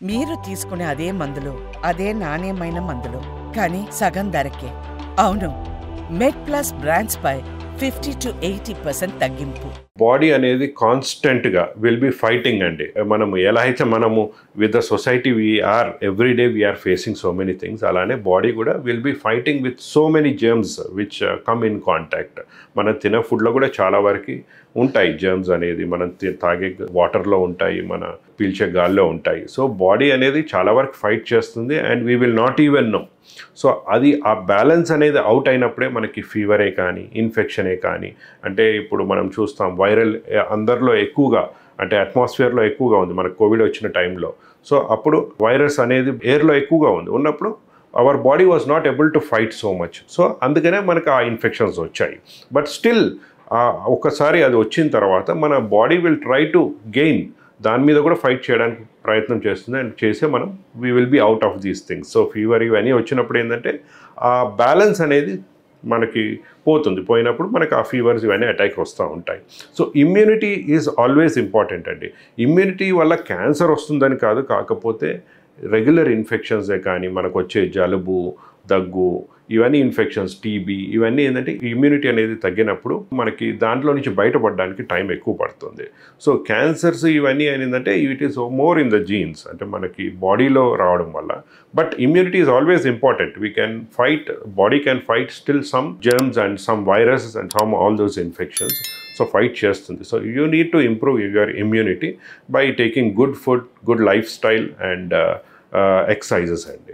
మీరు తీసుకునే అదే మందులు, అదే నాణ్యమైన మందులు, కానీ సగం ధరకే. అవును, మెడ్ప్లస్ బ్రాండ్స్ పై 50 to 80% తగ్గింపు. బాడీ అనేది కాన్స్టెంట్గా విల్ బి ఫైటింగ్ అండి. మనము ఎలా అయితే మనము with the society we are every day we are facing so many things, అలానే బాడీ కూడా will be fighting with so many germs which come in contact. మనం తినే ఫుడ్లో కూడా చాలా వరకు ఉంటాయి జర్మ్స్ అనేది, మనం తాగే వాటర్లో ఉంటాయి, మన పీల్చే గాల్లో ఉంటాయి. సో బాడీ అనేది చాలా వరకు ఫైట్ చేస్తుంది and we will not even know. So అది ఆ బ్యాలెన్స్ అనేది అవుట్ అయినప్పుడే మనకి ఫీవరే కానీ ఇన్ఫెక్షనే కానీ, అంటే ఇప్పుడు మనం చూస్తాం వైరల్ అందరిలో ఎక్కువగా, అంటే అట్మాస్ఫియర్లో ఎక్కువగా ఉంది మనకు కోవిడ్ వచ్చిన టైంలో. సో అప్పుడు వైరస్ అనేది ఎయిర్లో ఎక్కువగా ఉన్నప్పుడు our body was not able to fight so much. So అందుకనే మనకు ఆ ఇన్ఫెక్షన్స్ వచ్చాయి. బట్ స్టిల్ ఒక్కసారి అది వచ్చిన తర్వాత మన body will try to gain, దాని మీద కూడా ఫైట్ చేయడానికి ప్రయత్నం చేస్తుంది అండ్ చేసే మనం we will be out of these things. So fever ఇవన్నీ వచ్చినప్పుడు ఏంటంటే ఆ బ్యాలెన్స్ అనేది మనకి పోయినప్పుడు మనకి ఆ ఫీవర్స్ ఇవన్నీ అటాక్ వస్తూ ఉంటాయి. So immunity is always important అండి. ఇమ్యూనిటీ వల్ల క్యాన్సర్ వస్తుందని కాదు, కాకపోతే రెగ్యులర్ ఇన్ఫెక్షన్సే కానీ మనకు వచ్చే జలుబు, దగ్గు, ఇవన్నీ ఇన్ఫెక్షన్స్, టీబీ, ఇవన్నీ ఏంటంటే ఇమ్యూనిటీ అనేది తగ్గినప్పుడు మనకి దాంట్లో నుంచి బయటపడడానికి టైం ఎక్కువ పడుతుంది. సో క్యాన్సర్స్ ఇవన్నీ ఏంటంటే it is more in the genes, అంటే మనకి బాడీలో రావడం వల్ల. But immunity is always important. We can fight, body can fight still some germs and some viruses and some all those infections. So fight చేస్తుంది. So you need to improve your immunity by taking good food, good lifestyle and exercises అండి.